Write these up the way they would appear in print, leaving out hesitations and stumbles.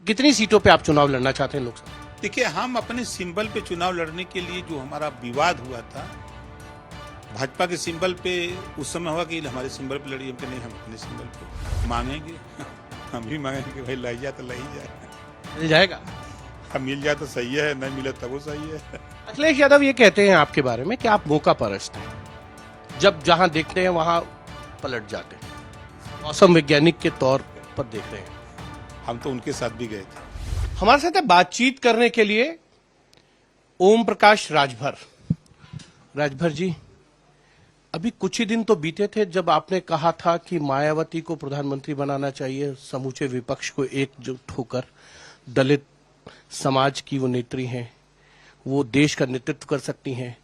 कितनी सीटों पे आप चुनाव लड़ना चाहते हैं लोकसभा? देखिए, हम अपने सिंबल पे चुनाव लड़ने के लिए जो हमारा विवाद हुआ था, भाजपा के सिंबल पे उस समय हुआ कि हमारे सिंबल पे लड़ी, हम नहीं, हम अपने सिंबल पे मांगेंगे। हम भी मांगेंगे कि भाई लाई जा तो लाई जाए, मिल जाएगा। हम मिल जाए तो सही है, नहीं मिले तब वो सही है। अखिलेश यादव ये कहते हैं आपके बारे में कि आप मौका परस्त हैं, जब जहां देखते हैं वहां पलट जाते हैं, मौसम वैज्ञानिक के तौर पर देख रहे हैं। हम तो उनके साथ भी गए थे। हमारे साथ है बातचीत करने के लिए ओम प्रकाश राजभर। राजभर जी, अभी कुछ ही दिन तो बीते थे जब आपने कहा था कि मायावती को प्रधानमंत्री बनाना चाहिए, समूचे विपक्ष को एकजुट होकर। दलित समाज की वो नेत्री हैं, वो देश का नेतृत्व कर सकती हैं,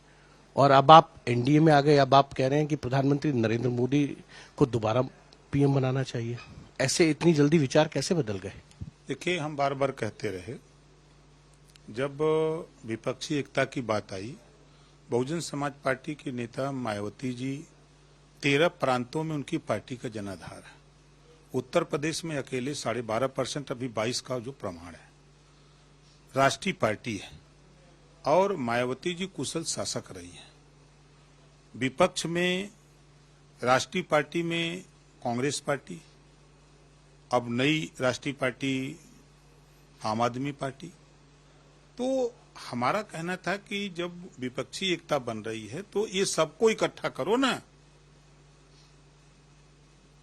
और अब आप एनडीए में आ गए। अब आप कह रहे हैं कि प्रधानमंत्री नरेंद्र मोदी को दोबारा पीएम बनाना चाहिए। ऐसे इतनी जल्दी विचार कैसे बदल गए? देखिए, हम बार बार कहते रहे, जब विपक्षी एकता की बात आई, बहुजन समाज पार्टी के नेता मायावती जी 13 प्रांतों में उनकी पार्टी का जनाधार है। उत्तर प्रदेश में अकेले 12.5%, अभी 22 का जो प्रमाण है, राष्ट्रीय पार्टी है, और मायावती जी कुशल शासक रही है। विपक्ष में राष्ट्रीय पार्टी में कांग्रेस पार्टी, अब नई राष्ट्रीय पार्टी आम आदमी पार्टी। तो हमारा कहना था कि जब विपक्षी एकता बन रही है तो ये सबको इकट्ठा करो ना।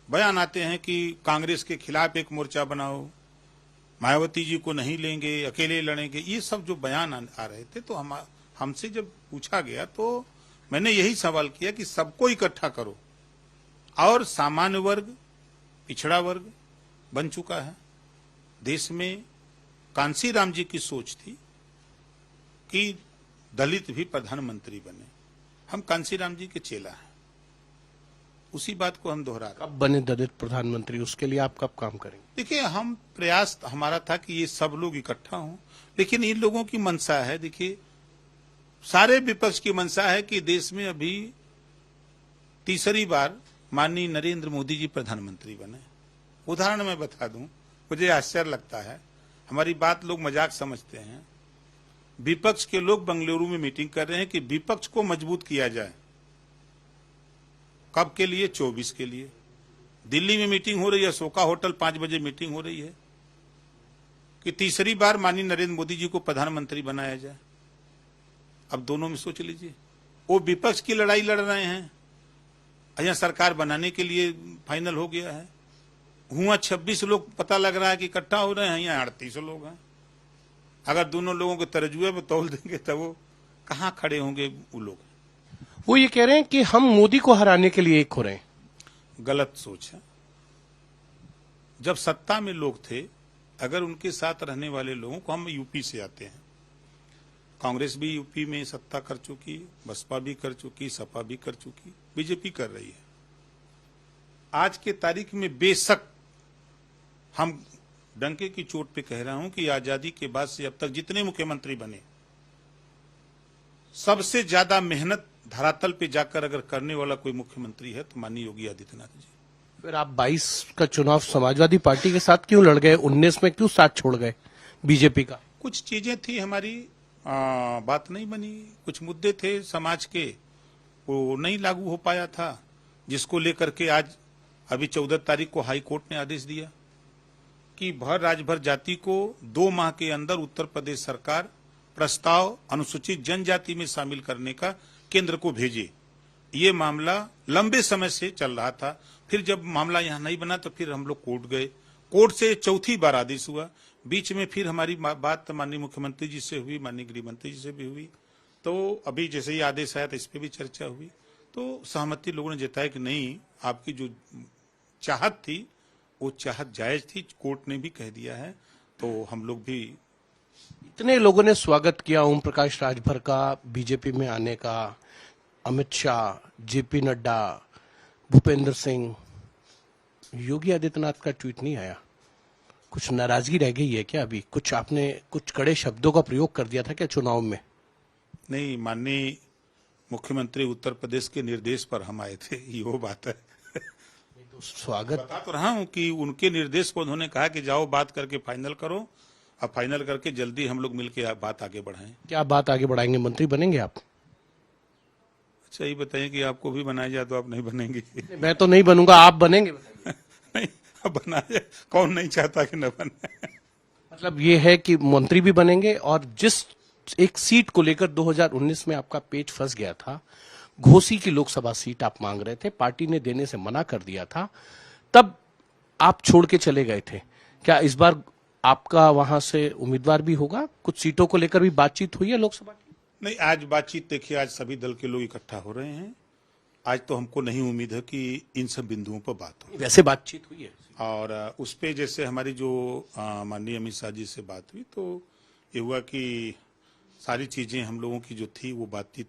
बयान आते हैं कि कांग्रेस के खिलाफ एक मोर्चा बनाओ, मायावती जी को नहीं लेंगे, अकेले लड़ेंगे, ये सब जो बयान आ रहे थे, तो हमसे जब पूछा गया तो मैंने यही सवाल किया कि सबको इकट्ठा करो। और सामान्य वर्ग, पिछड़ा वर्ग बन चुका है देश में। कांसीराम जी की सोच थी कि दलित भी प्रधानमंत्री बने। हम कांसीराम जी के चेला हैं, उसी बात को हम दोहरा रहे। कब बने दलित प्रधानमंत्री, उसके लिए आप कब काम करेंगे? देखिए, हम प्रयास हमारा था कि ये सब लोग इकट्ठा हों, लेकिन इन लोगों की मंशा है, देखिए सारे विपक्ष की मंशा है कि देश में अभी तीसरी बार माननीय नरेंद्र मोदी जी प्रधानमंत्री बने। उदाहरण मैं बता दूं, मुझे आश्चर्य लगता है, हमारी बात लोग मजाक समझते हैं। विपक्ष के लोग बंगलुरु में मीटिंग कर रहे हैं कि विपक्ष को मजबूत किया जाए। कब के लिए? 24 के लिए। दिल्ली में मीटिंग हो रही है, अशोका होटल 5 बजे मीटिंग हो रही है कि तीसरी बार माननीय नरेंद्र मोदी जी को प्रधानमंत्री बनाया जाए। अब दोनों में सोच लीजिए, वो विपक्ष की लड़ाई लड़ रहे हैं, यहाँ सरकार बनाने के लिए फाइनल हो गया है। हुआ 26 लोग पता लग रहा है कि इकट्ठा हो रहे हैं, यहाँ 38 लोग हैं। अगर दोनों लोगों के तर्जुए में तौल देंगे तब वो कहाँ खड़े होंगे वो लोग। वो ये कह रहे हैं कि हम मोदी को हराने के लिए एक हो रहे हैं। गलत सोच है। जब सत्ता में लोग थे, अगर उनके साथ रहने वाले लोगों को, हम यूपी से आते हैं, कांग्रेस भी यूपी में सत्ता कर चुकी, बसपा भी कर चुकी, सपा भी कर चुकी, बीजेपी कर रही है। आज के तारीख में बेशक हम डंके की चोट पे कह रहा हूं कि आजादी के बाद से अब तक जितने मुख्यमंत्री बने, सबसे ज्यादा मेहनत धरातल पे जाकर अगर करने वाला कोई मुख्यमंत्री है तो माननीय योगी आदित्यनाथ जी। फिर आप 22 का चुनाव समाजवादी पार्टी के साथ क्यों लड़ गए? 19 में क्यों साथ छोड़ गए बीजेपी का? कुछ चीजें थी, हमारी बात नहीं बनी, कुछ मुद्दे थे समाज के, वो नहीं लागू हो पाया था, जिसको लेकर के आज अभी 14 तारीख को हाई कोर्ट ने आदेश दिया कि भर राजभर जाति को 2 माह के अंदर उत्तर प्रदेश सरकार प्रस्ताव अनुसूचित जनजाति में शामिल करने का केंद्र को भेजे। ये मामला लंबे समय से चल रहा था। फिर जब मामला यहाँ नहीं बना तो फिर हम लोग कोर्ट गए, कोर्ट से चौथी बार आदेश हुआ। बीच में फिर हमारी बात माननीय मुख्यमंत्री जी से हुई, माननीय गृह मंत्री जी से भी हुई, तो अभी जैसे ही आदेश आया तो इस पे भी चर्चा हुई, तो सहमति लोगों ने जताया कि नहीं, आपकी जो चाहत थी वो चाहत जायज थी, कोर्ट ने भी कह दिया है, तो हम लोग भी। इतने लोगों ने स्वागत किया ओम प्रकाश राजभर का बीजेपी में आने का, अमित शाह, जेपी नड्डा, भूपेंद्र सिंह, योगी आदित्यनाथ का ट्वीट नहीं आया। कुछ नाराजगी रह गई है क्या? अभी कुछ आपने कुछ कड़े शब्दों का प्रयोग कर दिया था क्या चुनाव में? नहीं, माननीय मुख्यमंत्री उत्तर प्रदेश के निर्देश पर हम आए थे, ये वो बात है। स्वागत। बता तो रहा हूं कि उनके निर्देश पर उन्होंने कहा कि जाओ बात करके फाइनल करो, अब फाइनल करके जल्दी हम लोग मिलकर बात आगे बढ़ाएं। क्या बात आगे बढ़ाएंगे? मंत्री बनेंगे आप? अच्छा ये बताइए कि आपको भी बनाया जाए तो आप नहीं बनेंगे? मैं तो नहीं बनूंगा, आप बनेंगे? नहीं, अब बनाया, कौन नहीं चाहता कि न बने। मतलब ये है कि मंत्री भी बनेंगे, और जिस एक सीट को लेकर 2019 में आपका पेच फंस गया था, घोसी की लोकसभा सीट आप मांग रहे थे, पार्टी ने देने से मना कर दिया था, तब आप छोड़ के चले गए थे। क्या इस बार आपका वहां से उम्मीदवार भी होगा? कुछ सीटों को लेकर भी बातचीत हुई है लोकसभा की? नहीं, आज बातचीत देखिए, आज सभी दल के लोग इकट्ठा हो रहे हैं। आज तो हमको नहीं उम्मीद है कि इन सब बिंदुओं पर बात हो। वैसे बातचीत हुई है और उस पे जैसे हमारी जो माननीय अमित शाह जी से बात हुई, तो ये हुआ कि सारी चीजें हम लोगों की जो थी वो बातचीत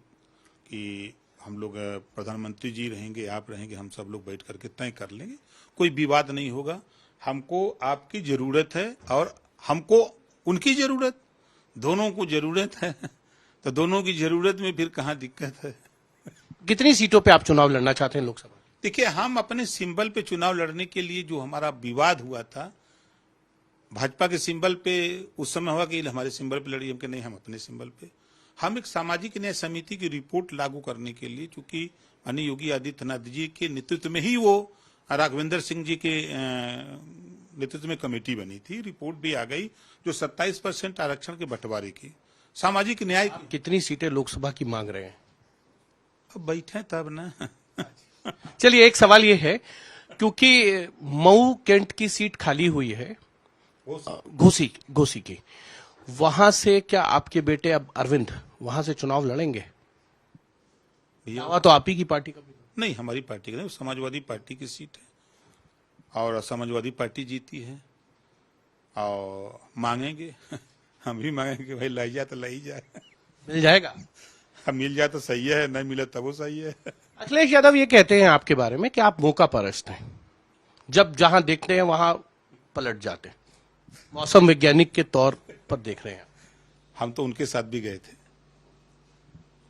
कि हम लोग प्रधानमंत्री जी रहेंगे, आप रहेंगे, हम सब लोग बैठ करके तय कर लेंगे, कोई विवाद नहीं होगा। हमको आपकी जरूरत है और हमको उनकी जरूरत, दोनों को जरूरत है, तो दोनों की जरूरत में फिर कहाँ दिक्कत है। कितनी सीटों पे आप चुनाव लड़ना चाहते हैं लोकसभा? देखिए, हम अपने सिंबल पे चुनाव लड़ने के लिए जो हमारा विवाद हुआ था, भाजपा के सिंबल पे उस समय हुआ कि हमारे सिंबल पे लड़ी, हम के नहीं, हम अपने सिंबल पे। हम एक सामाजिक न्याय समिति की रिपोर्ट लागू करने के लिए, चूंकि माननीय योगी आदित्यनाथ जी के नेतृत्व में ही वो राघवेंद्र सिंह जी के नेतृत्व में कमेटी बनी थी, रिपोर्ट भी आ गई जो 27% आरक्षण के बंटवारे की, सामाजिक न्याय की। कितनी सीटें लोकसभा की मांग रहे हैं? अब बैठे तब ना। चलिए, एक सवाल ये है, क्योंकि मऊ कैंट की सीट खाली हुई है, घोसी की, वहां से क्या आपके बेटे अब अरविंद वहां से चुनाव लड़ेंगे? दावा तो आप ही की पार्टी का भी। नहीं, हमारी पार्टी का नहीं, समाजवादी पार्टी की सीट है और समाजवादी पार्टी जीती है और मांगेंगे। हम भी मांगेंगे, भाई लाई जाए तो लाई जाए। मिल जाएगा? अब मिल जाए तो सही है, नहीं मिले तब वो सही है। अखिलेश यादव ये कहते हैं आपके बारे में कि आप मौका परस्त हैं, जब जहां देखते हैं वहां पलट जाते हैं, मौसम वैज्ञानिक के तौर पर देख रहे हैं। हम तो उनके साथ भी गए थे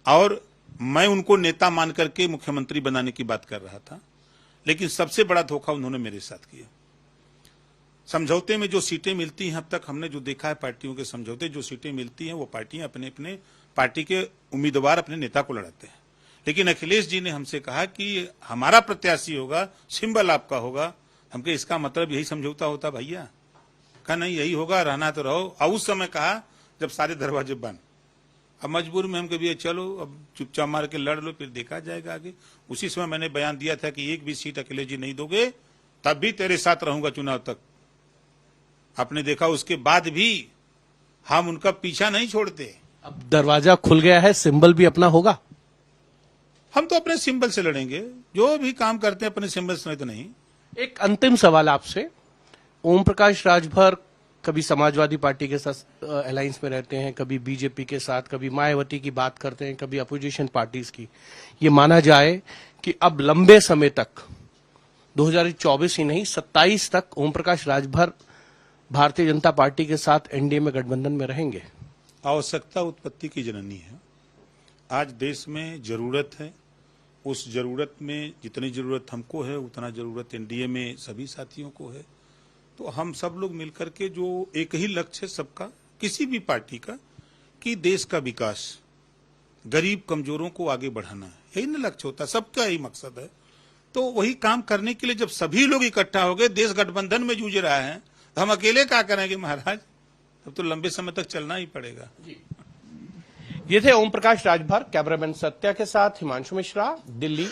और मैं उनको नेता मान करके मुख्यमंत्री बनाने की बात कर रहा था, लेकिन सबसे बड़ा धोखा उन्होंने मेरे साथ किया। समझौते में जो सीटें मिलती हैं, अब तक हमने जो देखा है पार्टियों के समझौते, जो सीटें मिलती हैं वो पार्टियां अपने अपने पार्टी के उम्मीदवार अपने नेता को लड़ाते हैं, लेकिन अखिलेश जी ने हमसे कहा कि हमारा प्रत्याशी होगा, सिंबल आपका होगा। हमके इसका मतलब यही समझौता होता भैया? कहा नहीं, यही होगा, रहना तो रहो। और उस समय कहा जब सारे दरवाजे बंद, अब मजबूर में हम कभी चलो अब चुपचाप मार के लड़ लो, फिर देखा जाएगा आगे। उसी समय मैंने बयान दिया था कि एक भी सीट अखिलेश जी नहीं दोगे तब भी तेरे साथ रहूंगा चुनाव तक। आपने देखा उसके बाद भी हम उनका पीछा नहीं छोड़ते। अब दरवाजा खुल गया है, सिंबल भी अपना होगा। हम तो अपने सिंबल से लड़ेंगे, जो भी काम करते हैं अपने सिंबल से, तो नहीं। एक अंतिम सवाल आपसे, ओम प्रकाश राजभर कभी समाजवादी पार्टी के साथ अलायंस में रहते हैं, कभी बीजेपी के साथ, कभी मायावती की बात करते हैं, कभी अपोजिशन पार्टीज की। ये माना जाए कि अब लंबे समय तक 2024 ही नहीं 27 तक ओम प्रकाश राजभर भारतीय जनता पार्टी के साथ एनडीए में गठबंधन में रहेंगे। आवश्यकता उत्पत्ति की जननी है। आज देश में जरूरत है, उस जरूरत में जितनी जरूरत हमको है उतना जरूरत एनडीए में सभी साथियों को है। तो हम सब लोग मिलकर के जो एक ही लक्ष्य है सबका, किसी भी पार्टी का, कि देश का विकास, गरीब कमजोरों को आगे बढ़ाना है, यही ना लक्ष्य होता है, सबका यही मकसद है। तो वही काम करने के लिए जब सभी लोग इकट्ठा हो गए, देश गठबंधन में जूझ रहा है, तो हम अकेले क्या करेंगे महाराज? तब तो लंबे समय तक चलना ही पड़ेगा। ये थे ओम प्रकाश राजभर। कैमरामैन सत्या के साथ हिमांशु मिश्रा, दिल्ली।